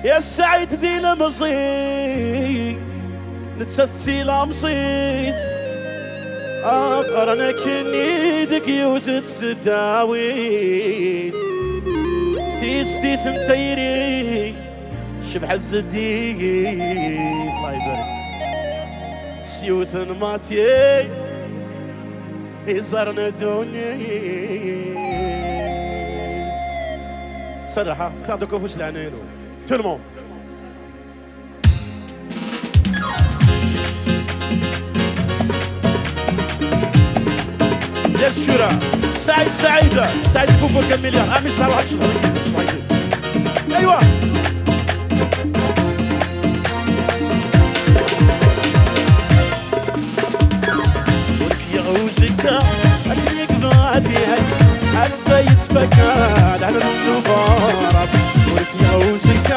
يا السعيد ذي المصيد نتسسي لمصيد أقرنك نيدك يوجد ستاويد سيستي ثنتيري شبح الزديد الله يبارك سيوث ماتي يزرنا دوني صراحة فكرتو كوفوش العنينو تو الموند يا الشورى سعيد سعيد فوق كم مليار امي صار واحد شهر ايوه ولك يا غوزك ادريك غادي هسه يتفكر على السفارة ولك يا غوزك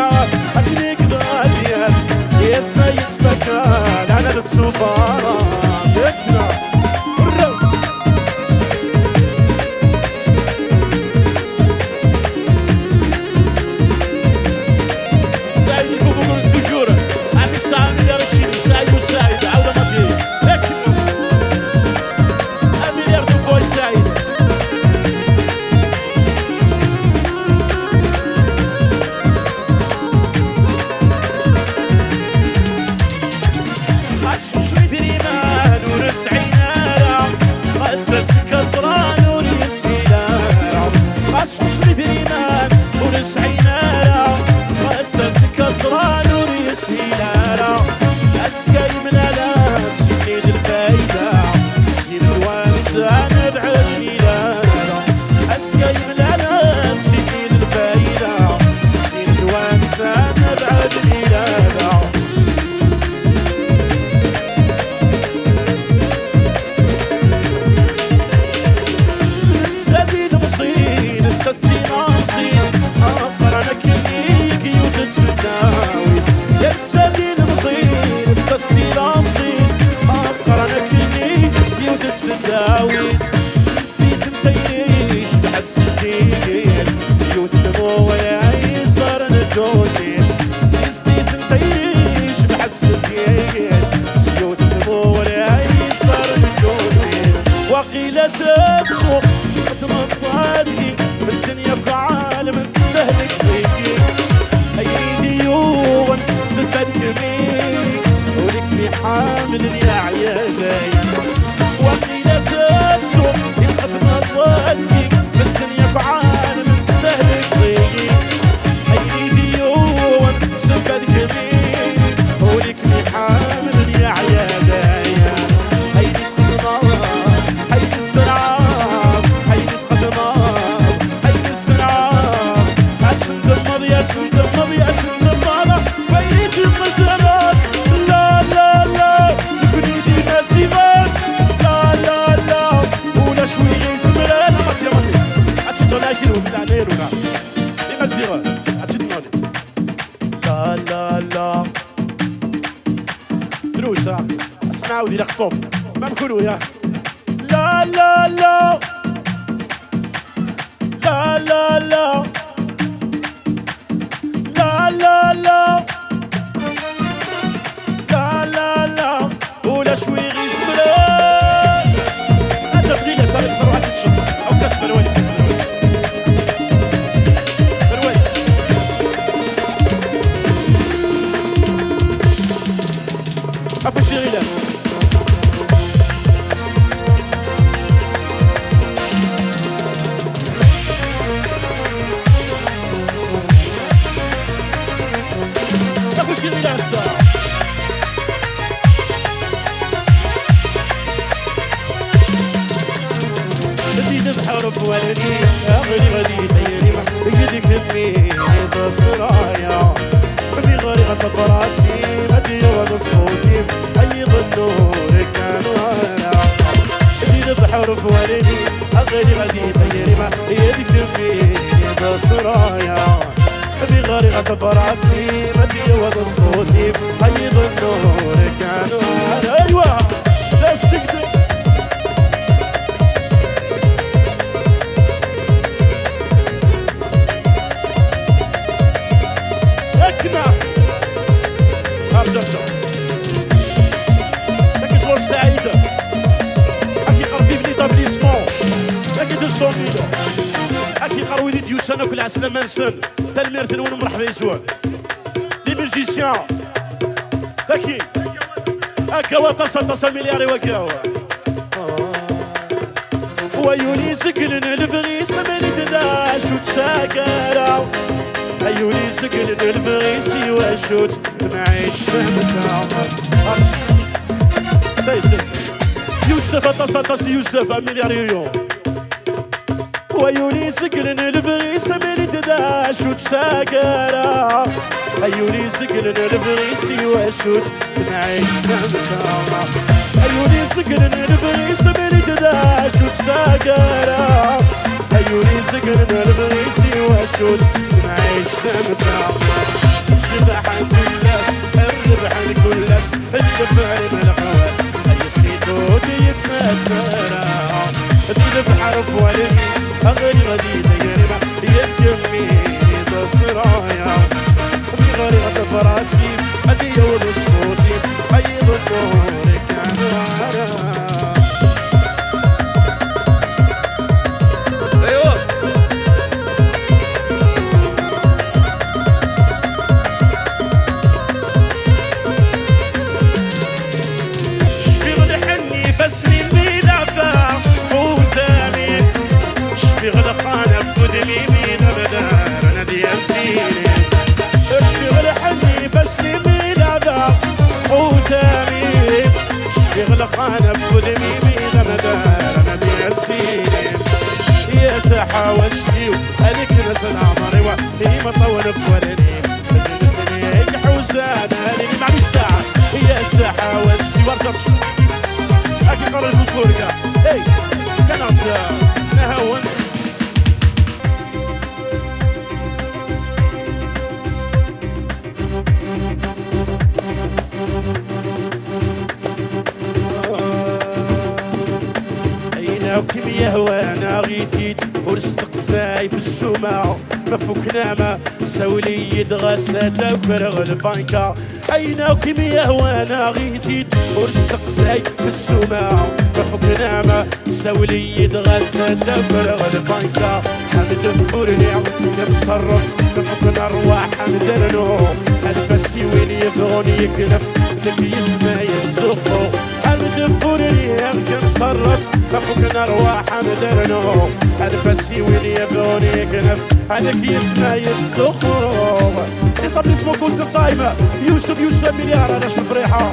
ادريك غادي هسه يتفكر على السفارة ذكرى اسمعوا دي لخطوب ما بكونوا يا لا لا لا لا لا لا لا لا لا لا لا لا ولا شوي غير زبلان هذا بديله صار واحد تشوف او كتب الوالد أبو شيريلاس أبو شيريلاس بدي تبحر بولدي أغني غدي تيري بيدك تبني بصرايا بدي غريغة براتي بدي وضع الصوتي حيض النور كانوا أنا بدي تبحر بولدي أغني غدي تيري بيدك تبني بصرايا بدي غريغة براتي بدي وضع الصوتي حيض النور كانوا أنا أيوة بس تقدر اكنا دبدا هاكي صور سعيد هاكي قربي بليتابليسمون هاكي 200 ميلو هاكي قرويدي ديوسانا كل عسلة منسن تلميرتن ون مرحبا يسوع لي ميوزيسيان هاكي هاكا وتصل ملياري وكاو ويولي سكن البغيس ملي تداش وتساكرا أيولي سكن البغيس واشوت معيش فهمتها سي يوسف اتصل يوسف ملياريو ويولي سكن البغيس ملي تداش وتساكرا أيولي سكن البغيس واشوت معيش فهمتها أيولي سكن البغيس ملي تداش وتساكرا أيولي سكن البغيس واشوت معيش فهمتها الشبح عن كلاس الربح عن كلاس الشبع الملحواس السيتوت يتساسرا تذبح عرف ولدي أغني غدي تجربة يتجميني تصرايا بغريغة فراتي أدي يوض الصوتي حيض الدورك عنوارا أنا بقدمي بيدا مدار أنا بيسيني يا تحاوشتي هذيك ناس العمر وهي ما طولك ولدي بدني حوزان هذه مع الساعة يا تحاوشتي ورجعت أكيد قرر الفطورك هي كانت نهون وكم يهوانا غيتيد ورستقساي في السماع ما فكنا ما سولي يدغسات وكرغ البنكا أينا وكم يهوانا غيتيد ورستقساي في السماع ما فكنا ما سولي يدغسات وكرغ البنكا حمد الفورني كمصرف كفكنا رواح حمدرنو الفسي وين يبغوني يكنف لك يسمع يزخو حمد الفورني كمصرف كفكنا رواح حمدرنو الفسي وين يبغوني يكنف هذاك يسمع يزخو طب اسمه كنت طايمة يوسف مليار أنا شو فريحة